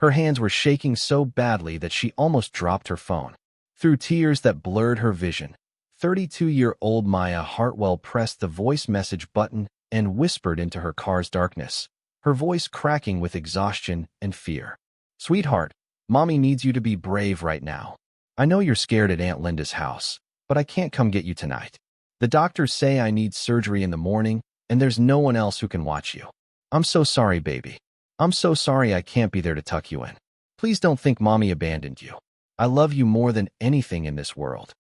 Her hands were shaking so badly that she almost dropped her phone. Through tears that blurred her vision, 32-year-old Maya Hartwell pressed the voice message button and whispered into her car's darkness, her voice cracking with exhaustion and fear. "Sweetheart, Mommy needs you to be brave right now. I know you're scared at Aunt Linda's house, but I can't come get you tonight. The doctors say I need surgery in the morning, and there's no one else who can watch you. I'm so sorry, baby. I'm so sorry I can't be there to tuck you in. Please don't think Mommy abandoned you. I love you more than anything in this world."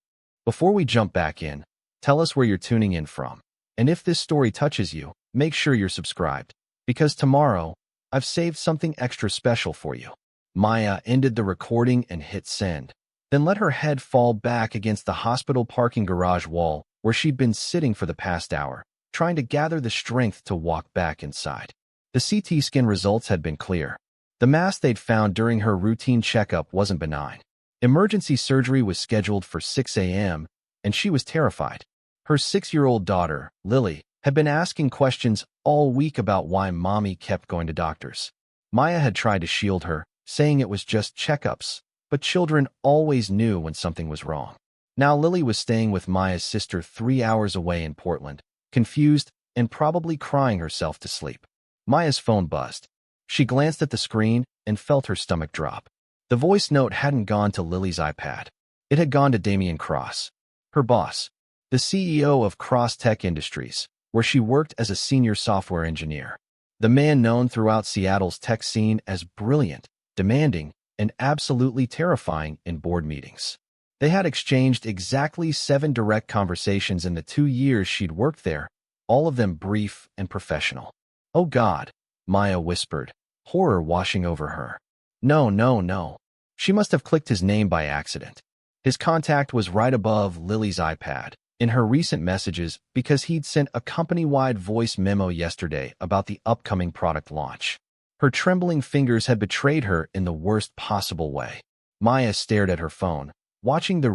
Before we jump back in, tell us where you're tuning in from. And if this story touches you, make sure you're subscribed, because tomorrow, I've saved something extra special for you. Maya ended the recording and hit send, then let her head fall back against the hospital parking garage wall where she'd been sitting for the past hour, trying to gather the strength to walk back inside. The CT scan results had been clear. The mass they'd found during her routine checkup wasn't benign. Emergency surgery was scheduled for 6 a.m., and she was terrified. Her 6-year-old daughter, Lily, had been asking questions all week about why Mommy kept going to doctors. Maya had tried to shield her, saying it was just checkups, but children always knew when something was wrong. Now Lily was staying with Maya's sister 3 hours away in Portland, confused and probably crying herself to sleep. Maya's phone buzzed. She glanced at the screen and felt her stomach drop. The voice note hadn't gone to Lily's iPad. It had gone to Damian Cross, her boss, the CEO of Cross Tech Industries, where she worked as a senior software engineer. The man known throughout Seattle's tech scene as brilliant, demanding, and absolutely terrifying in board meetings. They had exchanged exactly 7 direct conversations in the 2 years she'd worked there, all of them brief and professional. "Oh God," Maya whispered, horror washing over her. No, no, no. She must have clicked his name by accident. His contact was right above Lily's iPad in her recent messages because he'd sent a company-wide voice memo yesterday about the upcoming product launch. Her trembling fingers had betrayed her in the worst possible way. Maya stared at her phone, watching the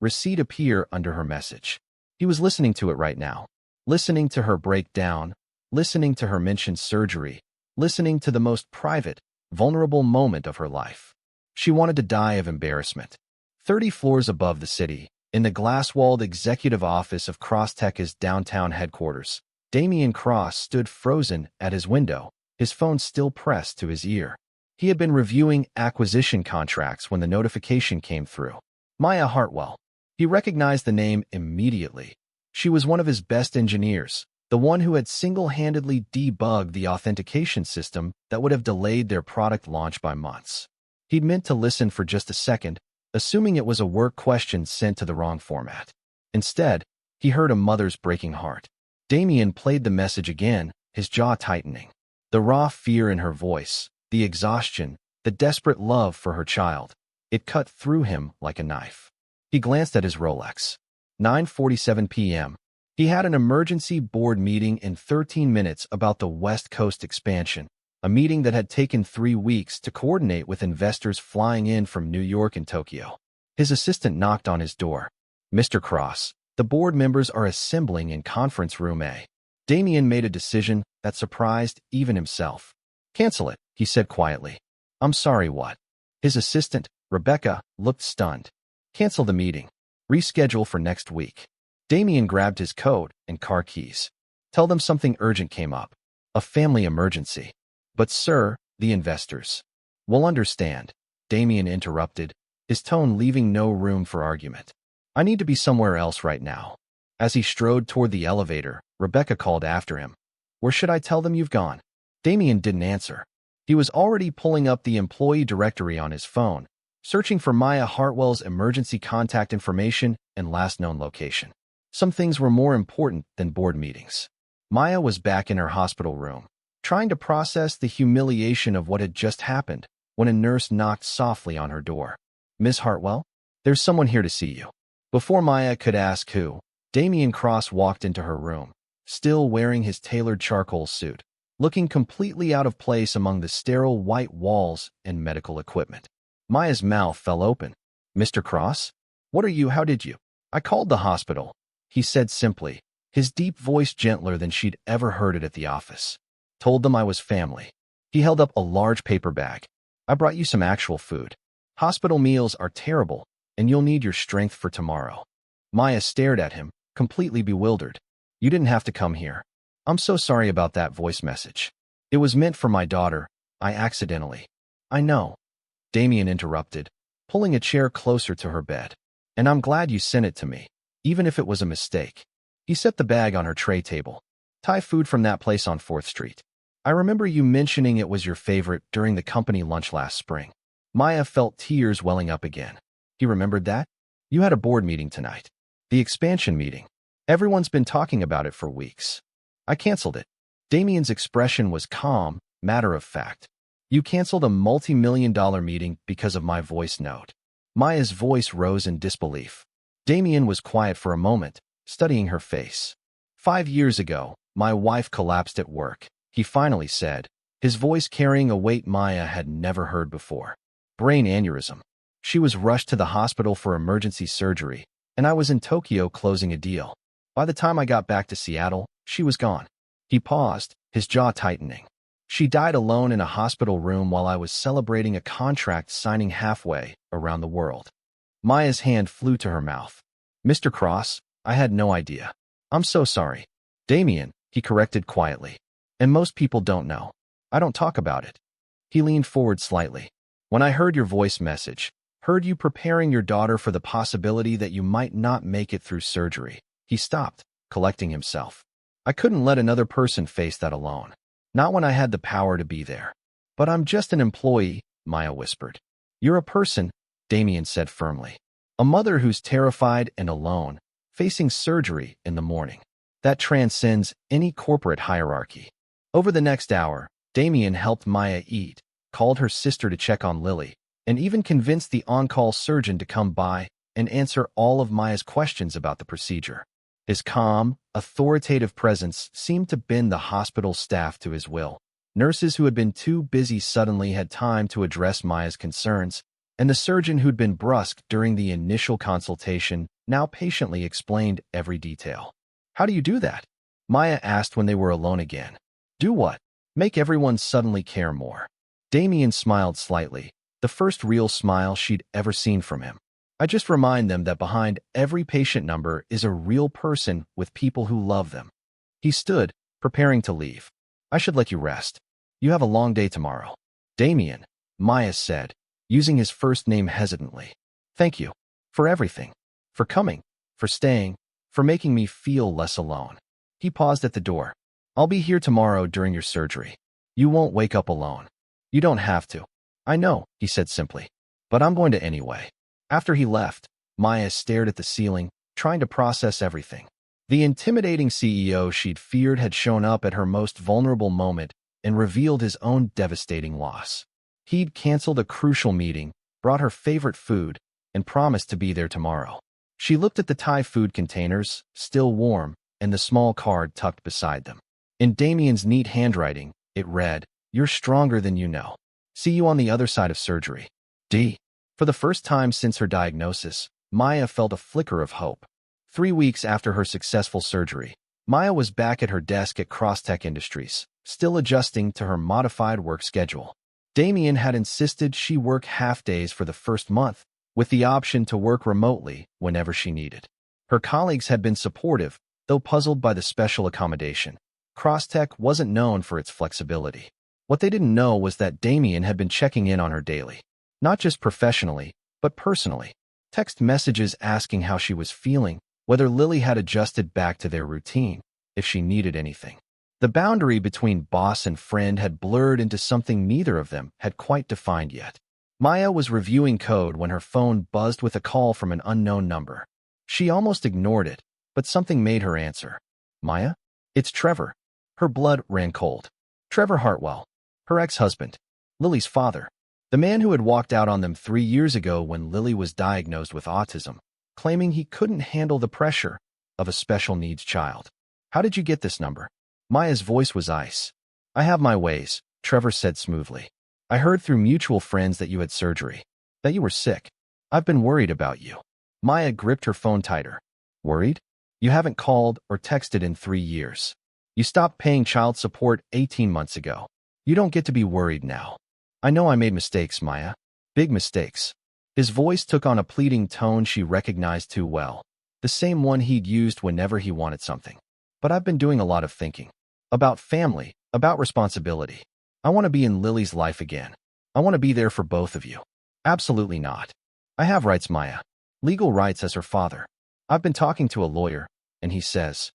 receipt appear under her message. He was listening to it right now, listening to her breakdown, listening to her mention surgery, listening to the most private, vulnerable moment of her life. She wanted to die of embarrassment. 30 floors above the city, in the glass-walled executive office of Crosstech's downtown headquarters, Damian Cross stood frozen at his window, his phone still pressed to his ear. He had been reviewing acquisition contracts when the notification came through. Maya Hartwell. He recognized the name immediately. She was one of his best engineers, the one who had single-handedly debugged the authentication system that would have delayed their product launch by months. He'd meant to listen for just a second, assuming it was a work question sent to the wrong format. Instead, he heard a mother's breaking heart. Damian played the message again, his jaw tightening. The raw fear in her voice, the exhaustion, the desperate love for her child, it cut through him like a knife. He glanced at his Rolex. 9:47 p.m. He had an emergency board meeting in 13 minutes about the West Coast expansion, a meeting that had taken 3 weeks to coordinate with investors flying in from New York and Tokyo. His assistant knocked on his door. "Mr. Cross, the board members are assembling in conference room A." Damian made a decision that surprised even himself. "Cancel it," he said quietly. "I'm sorry, what?" His assistant, Rebecca, looked stunned. "Cancel the meeting. Reschedule for next week." Damian grabbed his coat and car keys. "Tell them something urgent came up. A family emergency." "But sir, the investors." "Will understand," Damian interrupted, his tone leaving no room for argument. "I need to be somewhere else right now." As he strode toward the elevator, Rebecca called after him. "Where should I tell them you've gone?" Damian didn't answer. He was already pulling up the employee directory on his phone, searching for Maya Hartwell's emergency contact information and last known location. Some things were more important than board meetings. Maya was back in her hospital room, trying to process the humiliation of what had just happened, when a nurse knocked softly on her door. "Miss Hartwell, there's someone here to see you." Before Maya could ask who, Damian Cross walked into her room, still wearing his tailored charcoal suit, looking completely out of place among the sterile white walls and medical equipment. Maya's mouth fell open. "Mr. Cross? What are you? How did you?" "I called the hospital," he said simply, his deep voice gentler than she'd ever heard it at the office. "Told them I was family." He held up a large paper bag. I brought you some actual food. Hospital meals are terrible, and you'll need your strength for tomorrow. Maya stared at him, completely bewildered. You didn't have to come here. I'm so sorry about that voice message. It was meant for my daughter. I accidentally. I know. Damien interrupted, pulling a chair closer to her bed. And I'm glad you sent it to me, even if it was a mistake. He set the bag on her tray table. Thai food from that place on 4th Street. I remember you mentioning it was your favorite during the company lunch last spring. Maya felt tears welling up again. He remembered that? You had a board meeting tonight. The expansion meeting. Everyone's been talking about it for weeks. I canceled it. Damien's expression was calm, matter of fact. You canceled a multi-million-dollar meeting because of my voice note. Maya's voice rose in disbelief. Damien was quiet for a moment, studying her face. 5 years ago, my wife collapsed at work, he finally said, his voice carrying a weight Maya had never heard before. Brain aneurysm. She was rushed to the hospital for emergency surgery, and I was in Tokyo closing a deal. By the time I got back to Seattle, she was gone. He paused, his jaw tightening. She died alone in a hospital room while I was celebrating a contract signing halfway around the world. Maya's hand flew to her mouth. Mr. Cross, I had no idea. I'm so sorry. Damien, he corrected quietly. And most people don't know. I don't talk about it. He leaned forward slightly. When I heard your voice message, heard you preparing your daughter for the possibility that you might not make it through surgery. He stopped, collecting himself. I couldn't let another person face that alone. Not when I had the power to be there. But I'm just an employee, Maya whispered. You're a person, Damien said firmly. A mother who's terrified and alone, facing surgery in the morning. That transcends any corporate hierarchy. Over the next hour, Damien helped Maya eat, called her sister to check on Lily, and even convinced the on-call surgeon to come by and answer all of Maya's questions about the procedure. His calm, authoritative presence seemed to bend the hospital staff to his will. Nurses who had been too busy suddenly had time to address Maya's concerns, and the surgeon who'd been brusque during the initial consultation now patiently explained every detail. How do you do that? Maya asked when they were alone again. Do what? Make everyone suddenly care more. Damien smiled slightly, the first real smile she'd ever seen from him. I just remind them that behind every patient number is a real person with people who love them. He stood, preparing to leave. I should let you rest. You have a long day tomorrow. Damien, Maya said, using his first name hesitantly. Thank you. For everything. For coming. For staying. For making me feel less alone. He paused at the door. I'll be here tomorrow during your surgery. You won't wake up alone. You don't have to. I know, he said simply. But I'm going to anyway. After he left, Maya stared at the ceiling, trying to process everything. The intimidating CEO she'd feared had shown up at her most vulnerable moment and revealed his own devastating loss. He'd canceled a crucial meeting, brought her favorite food, and promised to be there tomorrow. She looked at the Thai food containers, still warm, and the small card tucked beside them. In Damien's neat handwriting, it read, You're stronger than you know. See you on the other side of surgery. D. For the first time since her diagnosis, Maya felt a flicker of hope. 3 weeks after her successful surgery, Maya was back at her desk at Crosstech Industries, still adjusting to her modified work schedule. Damien had insisted she work half-days for the first month, with the option to work remotely whenever she needed. Her colleagues had been supportive, though puzzled by the special accommodation. Crosstech wasn't known for its flexibility. What they didn't know was that Damien had been checking in on her daily. Not just professionally, but personally. Text messages asking how she was feeling, whether Lily had adjusted back to their routine, if she needed anything. The boundary between boss and friend had blurred into something neither of them had quite defined yet. Maya was reviewing code when her phone buzzed with a call from an unknown number. She almost ignored it, but something made her answer. Maya? It's Trevor. Her blood ran cold. Trevor Hartwell, her ex-husband, Lily's father. The man who had walked out on them 3 years ago when Lily was diagnosed with autism, claiming he couldn't handle the pressure of a special needs child. How did you get this number? Maya's voice was ice. I have my ways, Trevor said smoothly. I heard through mutual friends that you had surgery, that you were sick. I've been worried about you. Maya gripped her phone tighter. Worried? You haven't called or texted in 3 years. You stopped paying child support 18 months ago. You don't get to be worried now. I know I made mistakes, Maya. Big mistakes. His voice took on a pleading tone she recognized too well, the same one he'd used whenever he wanted something. But I've been doing a lot of thinking. About family, about responsibility. I want to be in Lily's life again. I want to be there for both of you. Absolutely not. I have rights, Maya. Legal rights as her father. I've been talking to a lawyer, and he says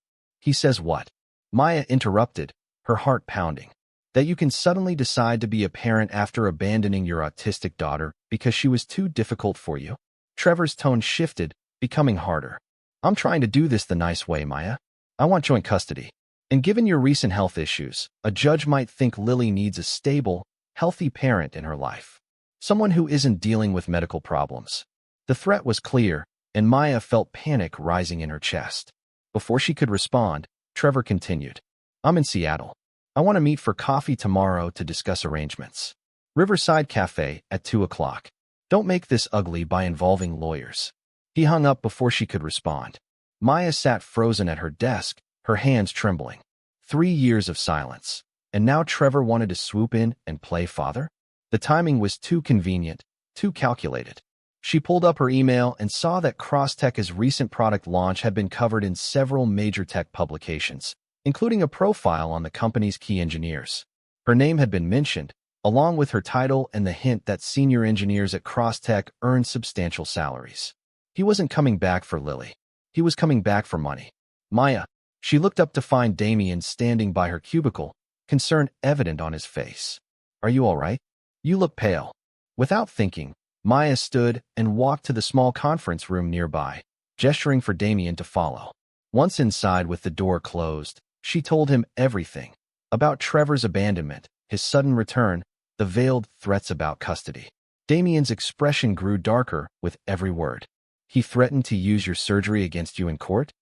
what? Maya interrupted, her heart pounding. That you can suddenly decide to be a parent after abandoning your autistic daughter because she was too difficult for you? Trevor's tone shifted, becoming harder. I'm trying to do this the nice way, Maya. I want joint custody. And given your recent health issues, a judge might think Lily needs a stable, healthy parent in her life. Someone who isn't dealing with medical problems. The threat was clear, and Maya felt panic rising in her chest. Before she could respond, Trevor continued. I'm in Seattle. I want to meet for coffee tomorrow to discuss arrangements. Riverside Cafe at 2 o'clock. Don't make this ugly by involving lawyers. He hung up before she could respond. Maya sat frozen at her desk, her hands trembling. 3 years of silence. And now Trevor wanted to swoop in and play father? The timing was too convenient, too calculated. She pulled up her email and saw that Crosstech's recent product launch had been covered in several major tech publications, including a profile on the company's key engineers. Her name had been mentioned, along with her title and the hint that senior engineers at Crosstech earned substantial salaries. He wasn't coming back for Lily. He was coming back for money. Maya. She looked up to find Damien standing by her cubicle, concern evident on his face. Are you all right? You look pale. Without thinking, Maya stood and walked to the small conference room nearby, gesturing for Damien to follow. Once inside with the door closed, she told him everything. About Trevor's abandonment, his sudden return, the veiled threats about custody. Damien's expression grew darker with every word. He threatened to use your surgery against you in court?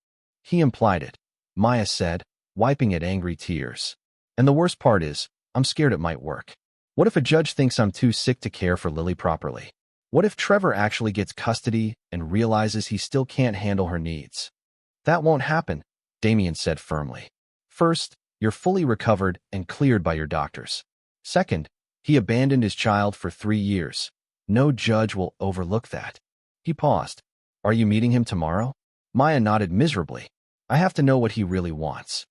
He implied it, Maya said, wiping at angry tears. And the worst part is, I'm scared it might work. What if a judge thinks I'm too sick to care for Lily properly? What if Trevor actually gets custody and realizes he still can't handle her needs? That won't happen, Damien said firmly. First, you're fully recovered and cleared by your doctors. Second, he abandoned his child for 3 years. No judge will overlook that. He paused. Are you meeting him tomorrow? Maya nodded miserably. I have to know what he really wants.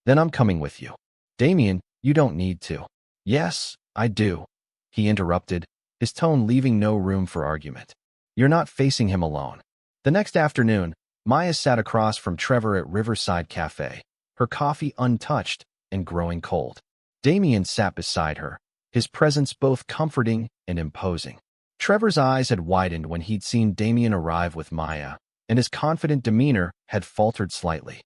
Then I'm coming with you. Damien, you don't need to. Yes, I do. He interrupted, his tone leaving no room for argument. You're not facing him alone. The next afternoon, Maya sat across from Trevor at Riverside Cafe, her coffee untouched and growing cold. Damien sat beside her, his presence both comforting and imposing. Trevor's eyes had widened when he'd seen Damien arrive with Maya, and his confident demeanor had faltered slightly.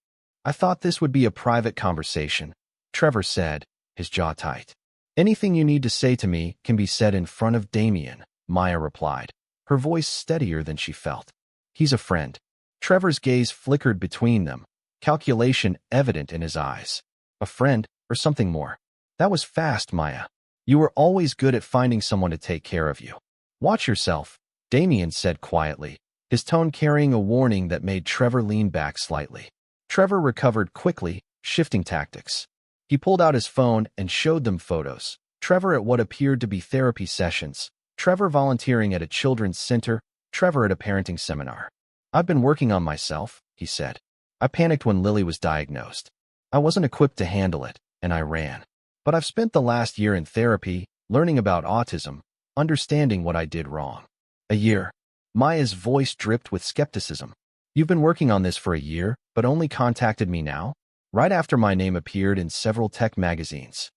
I thought this would be a private conversation, Trevor said, his jaw tight. Anything you need to say to me can be said in front of Damien, Maya replied, her voice steadier than she felt. He's a friend. Trevor's gaze flickered between them, calculation evident in his eyes. A friend, or something more? That was fast, Maya. You were always good at finding someone to take care of you. Watch yourself, Damien said quietly, his tone carrying a warning that made Trevor lean back slightly. Trevor recovered quickly, shifting tactics. He pulled out his phone and showed them photos. Trevor at what appeared to be therapy sessions, Trevor volunteering at a children's center, Trevor at a parenting seminar. I've been working on myself, he said. I panicked when Lily was diagnosed. I wasn't equipped to handle it, and I ran. But I've spent the last year in therapy, learning about autism, understanding what I did wrong. A year. Maya's voice dripped with skepticism. You've been working on this for a year, but only contacted me now? Right after my name appeared in several tech magazines.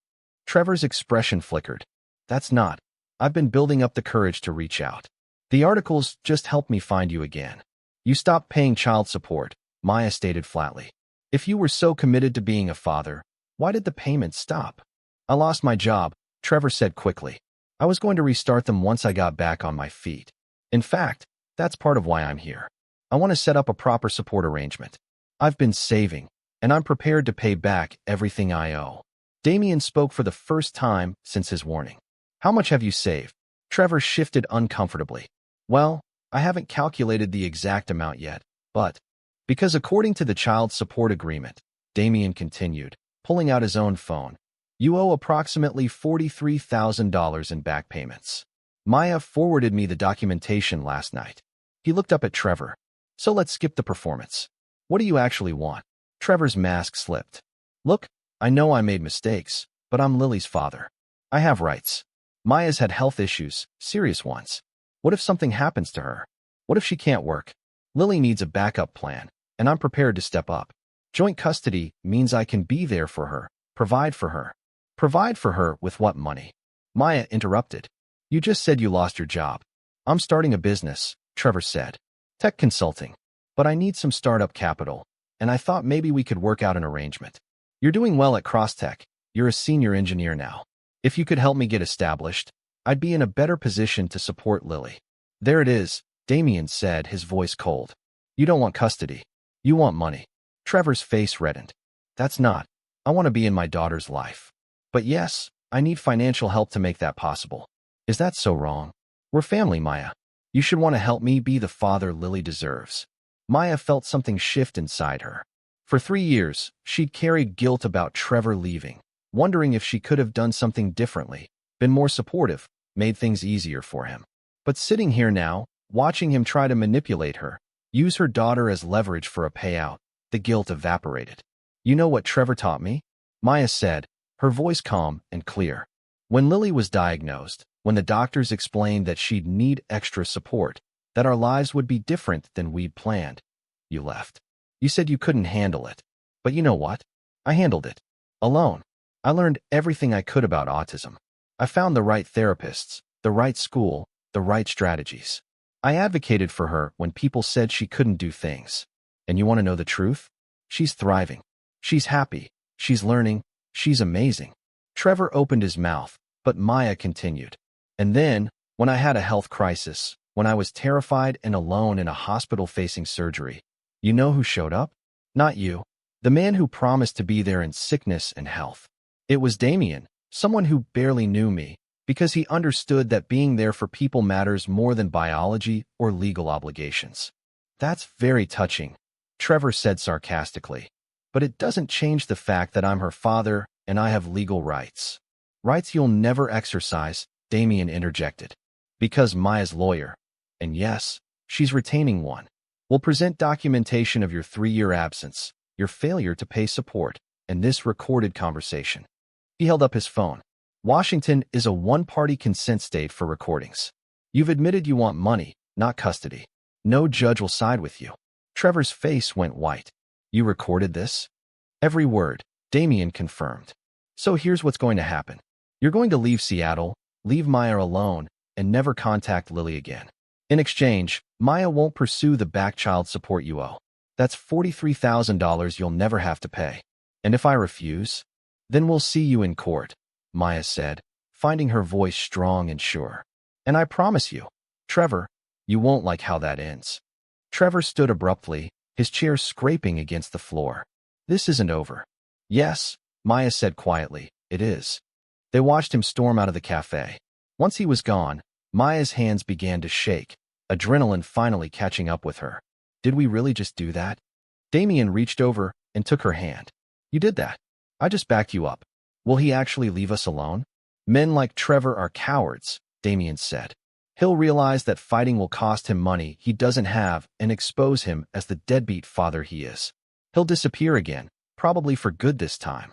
Trevor's expression flickered. That's not. I've been building up the courage to reach out. The articles just helped me find you again. You stopped paying child support, Maya stated flatly. If you were so committed to being a father, why did the payments stop? I lost my job, Trevor said quickly. I was going to restart them once I got back on my feet. In fact, that's part of why I'm here. I want to set up a proper support arrangement. I've been saving, and I'm prepared to pay back everything I owe. Damien spoke for the first time since his warning. How much have you saved? Trevor shifted uncomfortably. Well, I haven't calculated the exact amount yet, but because according to the child support agreement, Damien continued, pulling out his own phone, You owe approximately $43,000 in back payments. Maya forwarded me the documentation last night. He looked up at Trevor. So let's skip the performance. What do you actually want? Trevor's mask slipped. Look, I know I made mistakes, but I'm Lily's father. I have rights. Maya's had health issues, serious ones. What if something happens to her? What if she can't work? Lily needs a backup plan, and I'm prepared to step up. Joint custody means I can be there for her, provide for her. Provide for her with what money? Maya interrupted. You just said you lost your job. I'm starting a business, Trevor said. Tech consulting. But I need some startup capital, and I thought maybe we could work out an arrangement. You're doing well at CrossTech. You're a senior engineer now. If you could help me get established, I'd be in a better position to support Lily. There it is, Damien said, his voice cold. You don't want custody. You want money. Trevor's face reddened. That's not. I want to be in my daughter's life. But yes, I need financial help to make that possible. Is that so wrong? We're family, Maya. You should want to help me be the father Lily deserves. Maya felt something shift inside her. For 3 years, she'd carried guilt about Trevor leaving, wondering if she could have done something differently, been more supportive, made things easier for him. But sitting here now, watching him try to manipulate her, use her daughter as leverage for a payout, the guilt evaporated. You know what Trevor taught me? Maya said, her voice calm and clear. When Lily was diagnosed, when the doctors explained that she'd need extra support, that our lives would be different than we'd planned, you left. You said you couldn't handle it. But you know what? I handled it. Alone. I learned everything I could about autism. I found the right therapists, the right school, the right strategies. I advocated for her when people said she couldn't do things. And you want to know the truth? She's thriving. She's happy. She's learning. She's amazing. Trevor opened his mouth, but Maya continued. And then, when I had a health crisis, when I was terrified and alone in a hospital facing surgery, you know who showed up? Not you. The man who promised to be there in sickness and health. It was Damien, someone who barely knew me, because he understood that being there for people matters more than biology or legal obligations. That's very touching, Trevor said sarcastically. But it doesn't change the fact that I'm her father and I have legal rights. Rights you'll never exercise, Damien interjected. Because Maya's lawyer. And yes, she's retaining one. Will present documentation of your 3-year absence, your failure to pay support, and this recorded conversation. He held up his phone. Washington is a one-party consent state for recordings. You've admitted you want money, not custody. No judge will side with you. Trevor's face went white. You recorded this? Every word, Damien confirmed. So here's what's going to happen. You're going to leave Seattle, leave Maya alone, and never contact Lily again. In exchange, Maya won't pursue the back child support you owe. That's $43,000 you'll never have to pay. And if I refuse, then we'll see you in court, Maya said, finding her voice strong and sure. And I promise you, Trevor, you won't like how that ends. Trevor stood abruptly, his chair scraping against the floor. This isn't over. Yes, Maya said quietly, it is. They watched him storm out of the cafe. Once he was gone, Maya's hands began to shake, adrenaline finally catching up with her. Did we really just do that? Damien reached over and took her hand. You did that. I just backed you up. Will he actually leave us alone? Men like Trevor are cowards, Damien said. He'll realize that fighting will cost him money he doesn't have and expose him as the deadbeat father he is. He'll disappear again, probably for good this time.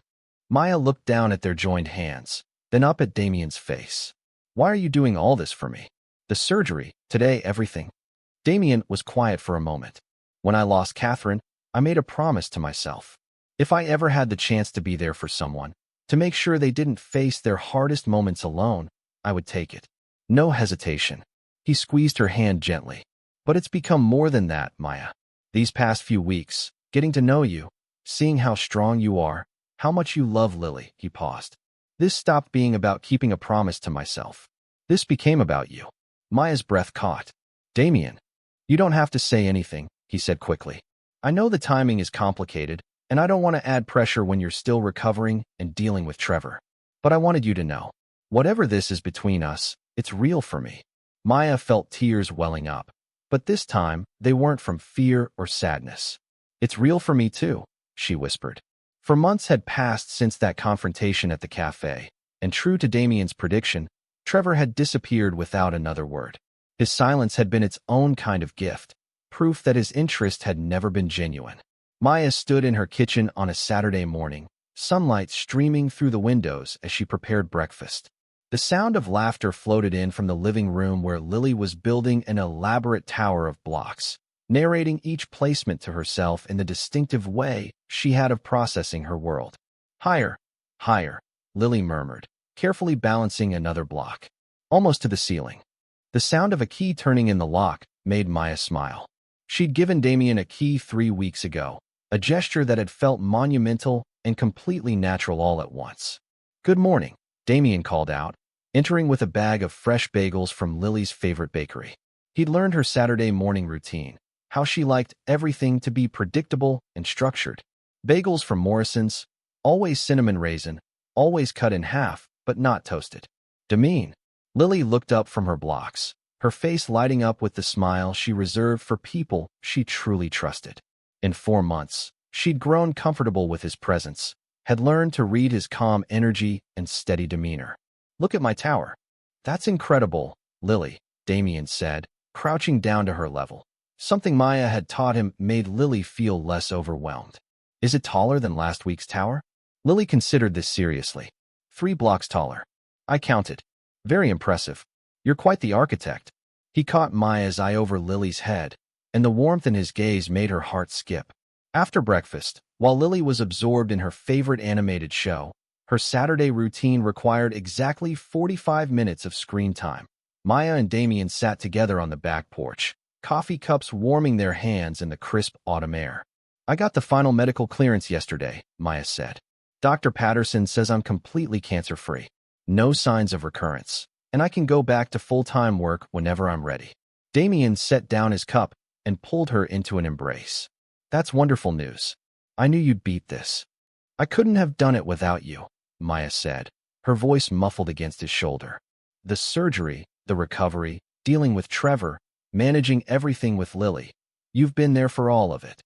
Maya looked down at their joined hands, then up at Damien's face. Why are you doing all this for me? The surgery, today, everything. Damien was quiet for a moment. When I lost Catherine, I made a promise to myself. If I ever had the chance to be there for someone, to make sure they didn't face their hardest moments alone, I would take it. No hesitation. He squeezed her hand gently. But it's become more than that, Maya. These past few weeks, getting to know you, seeing how strong you are, how much you love Lily, he paused. This stopped being about keeping a promise to myself. This became about you. Maya's breath caught. Damien, you don't have to say anything, he said quickly. I know the timing is complicated, and I don't want to add pressure when you're still recovering and dealing with Trevor. But I wanted you to know, whatever this is between us, it's real for me. Maya felt tears welling up, but this time they weren't from fear or sadness. It's real for me too, she whispered. For months had passed since that confrontation at the cafe, and true to Damien's prediction, Trevor had disappeared without another word. His silence had been its own kind of gift, proof that his interest had never been genuine. Maya stood in her kitchen on a Saturday morning, sunlight streaming through the windows as she prepared breakfast. The sound of laughter floated in from the living room where Lily was building an elaborate tower of blocks, narrating each placement to herself in the distinctive way she had of processing her world. Higher, higher, Lily murmured, carefully balancing another block, almost to the ceiling. The sound of a key turning in the lock made Maya smile. She'd given Damien a key 3 weeks ago, a gesture that had felt monumental and completely natural all at once. "Good morning," Damien called out, entering with a bag of fresh bagels from Lily's favorite bakery. He'd learned her Saturday morning routine, how she liked everything to be predictable and structured. Bagels from Morrison's, always cinnamon raisin, always cut in half, but not toasted. Damien. Lily looked up from her blocks, her face lighting up with the smile she reserved for people she truly trusted. In 4 months, she'd grown comfortable with his presence, had learned to read his calm energy and steady demeanor. "Look at my tower." "That's incredible, Lily," Damien said, crouching down to her level. Something Maya had taught him made Lily feel less overwhelmed. "Is it taller than last week's tower?" Lily considered this seriously. 3 blocks taller. I counted. "Very impressive. You're quite the architect." He caught Maya's eye over Lily's head, and the warmth in his gaze made her heart skip. After breakfast, while Lily was absorbed in her favorite animated show, her Saturday routine required exactly 45 minutes of screen time. Maya and Damien sat together on the back porch, coffee cups warming their hands in the crisp autumn air. "I got the final medical clearance yesterday," Maya said. "Dr. Patterson says I'm completely cancer-free. No signs of recurrence, and I can go back to full-time work whenever I'm ready." Damien set down his cup and pulled her into an embrace. "That's wonderful news. I knew you'd beat this." "I couldn't have done it without you," Maya said, her voice muffled against his shoulder. "The surgery, the recovery, dealing with Trevor, managing everything with Lily. You've been there for all of it.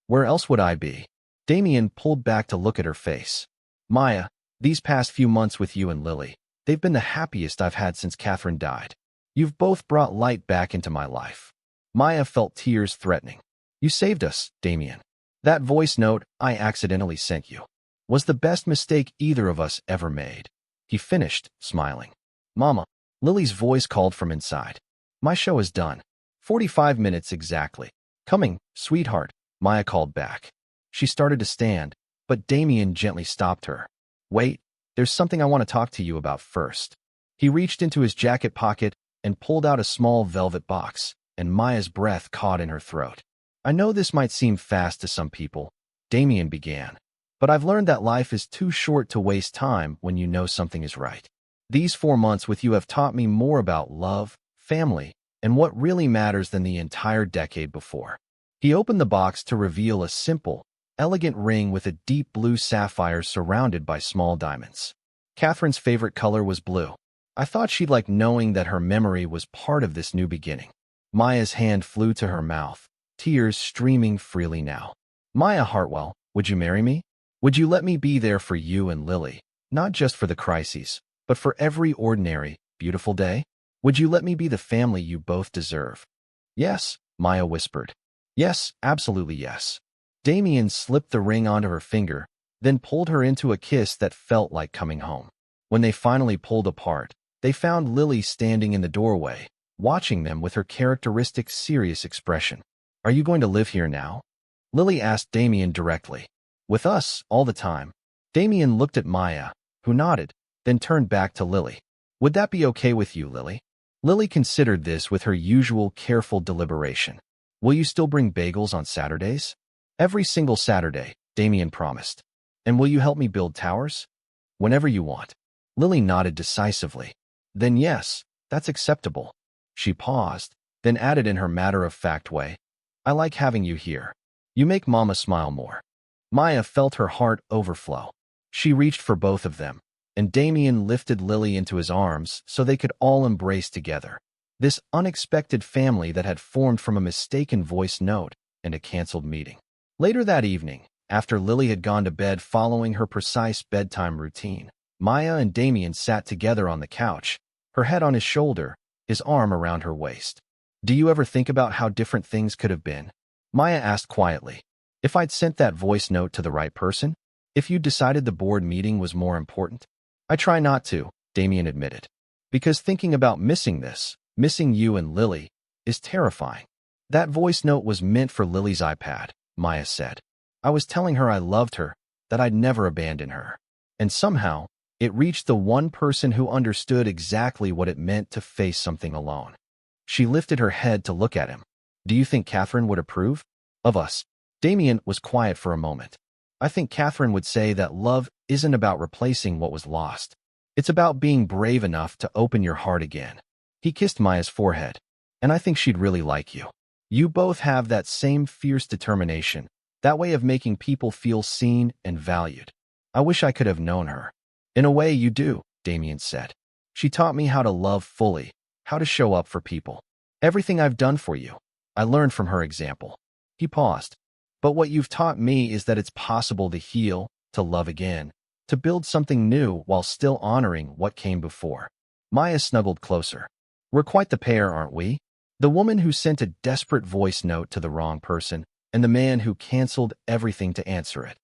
Where else would I be?" Damien pulled back to look at her face. "Maya, these past few months with you and Lily, they've been the happiest I've had since Catherine died. You've both brought light back into my life." Maya felt tears threatening. "You saved us, Damien. That voice note I accidentally sent you was the best mistake either of us ever made." He finished, smiling. "Mama," Lily's voice called from inside. "My show is done. 45 minutes exactly." "Coming, sweetheart," Maya called back. She started to stand, but Damien gently stopped her. "Wait, there's something I want to talk to you about first." He reached into his jacket pocket and pulled out a small velvet box, and Maya's breath caught in her throat. "I know this might seem fast to some people," Damien began, "but I've learned that life is too short to waste time when you know something is right. These 4 months with you have taught me more about love, family, and what really matters than the entire decade before." He opened the box to reveal a simple, elegant ring with a deep blue sapphire surrounded by small diamonds. Catherine's favorite color was blue. "I thought she'd like knowing that her memory was part of this new beginning." Maya's hand flew to her mouth, tears streaming freely now. "Maya Hartwell, would you marry me? Would you let me be there for you and Lily, not just for the crises, but for every ordinary, beautiful day? Would you let me be the family you both deserve?" "Yes," Maya whispered. "Yes, absolutely yes." Damien slipped the ring onto her finger, then pulled her into a kiss that felt like coming home. When they finally pulled apart, they found Lily standing in the doorway, watching them with her characteristic serious expression. "Are you going to live here now?" Lily asked Damien directly. "With us, all the time." Damien looked at Maya, who nodded, then turned back to Lily. "Would that be okay with you, Lily?" Lily considered this with her usual careful deliberation. "Will you still bring bagels on Saturdays?" "Every single Saturday," Damien promised. "And will you help me build towers?" "Whenever you want." Lily nodded decisively. "Then yes, that's acceptable." She paused, then added in her matter-of-fact way, "I like having you here. You make Mama smile more." Maya felt her heart overflow. She reached for both of them, and Damien lifted Lily into his arms so they could all embrace together. This unexpected family that had formed from a mistaken voice note and a canceled meeting. Later that evening, After Lily had gone to bed following her precise bedtime routine, Maya and Damien sat together on the couch, her head on his shoulder, his arm around her waist. "Do you ever think about how different things could have been?" Maya asked quietly. "If I'd sent that voice note to the right person? If you'd decided the board meeting was more important?" "I try not to," Damien admitted. "Because thinking about missing this, missing you and Lily, is terrifying." "That voice note was meant for Lily's iPad," Maya said. "I was telling her I loved her, that I'd never abandon her. And somehow, it reached the one person who understood exactly what it meant to face something alone." She lifted her head to look at him. "Do you think Catherine would approve of us?" Damien was quiet for a moment. "I think Catherine would say that love isn't about replacing what was lost. It's about being brave enough to open your heart again." He kissed Maya's forehead. "And I think she'd really like you. You both have that same fierce determination, that way of making people feel seen and valued. I wish I could have known her." "In a way you do," Damien said. "She taught me how to love fully, how to show up for people. Everything I've done for you, I learned from her example." He paused. "But what you've taught me is that it's possible to heal, to love again, to build something new while still honoring what came before." Maya snuggled closer. "We're quite the pair, aren't we? The woman who sent a desperate voice note to the wrong person, and the man who canceled everything to answer it.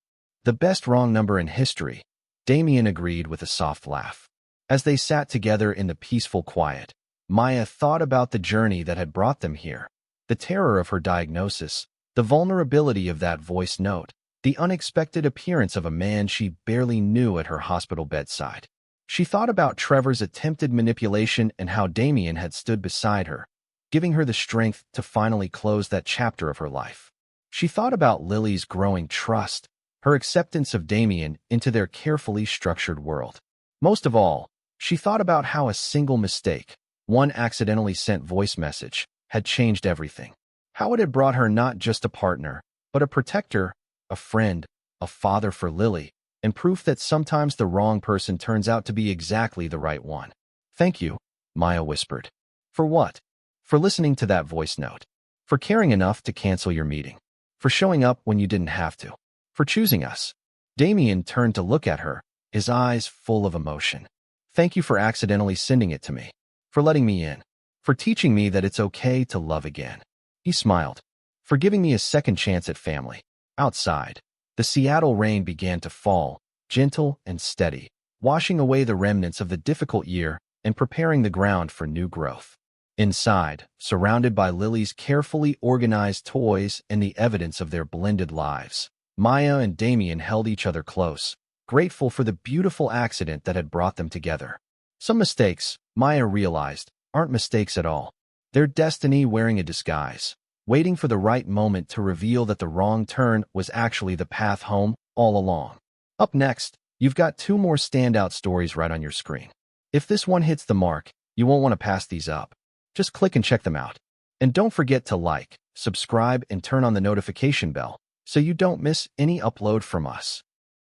The best wrong number in history," Damien agreed with a soft laugh. As they sat together in the peaceful quiet, Maya thought about the journey that had brought them here, the terror of her diagnosis, the vulnerability of that voice note, the unexpected appearance of a man she barely knew at her hospital bedside. She thought about Trevor's attempted manipulation and how Damien had stood beside her, giving her the strength to finally close that chapter of her life. She thought about Lily's growing trust, her acceptance of Damien into their carefully structured world. Most of all, she thought about how a single mistake, one accidentally sent voice message, had changed everything. How it had brought her not just a partner, but a protector, a friend, a father for Lily, and proof that sometimes the wrong person turns out to be exactly the right one. "Thank you," Maya whispered. "For what?" "For listening to that voice note. For caring enough to cancel your meeting. For showing up when you didn't have to. For choosing us." Damien turned to look at her, his eyes full of emotion. "Thank you for accidentally sending it to me. For letting me in. For teaching me that it's okay to love again." He smiled. "For giving me a second chance at family." Outside, the Seattle rain began to fall, gentle and steady, washing away the remnants of the difficult year and preparing the ground for new growth. Inside, surrounded by Lily's carefully organized toys and the evidence of their blended lives, Maya and Damien held each other close, grateful for the beautiful accident that had brought them together. Some mistakes, Maya realized, aren't mistakes at all. They're destiny wearing a disguise, waiting for the right moment to reveal that the wrong turn was actually the path home all along. Up next, you've got two more standout stories right on your screen. If this one hits the mark, you won't want to pass these up. Just click and check them out. And don't forget to like, subscribe, and turn on the notification bell so you don't miss any upload from us.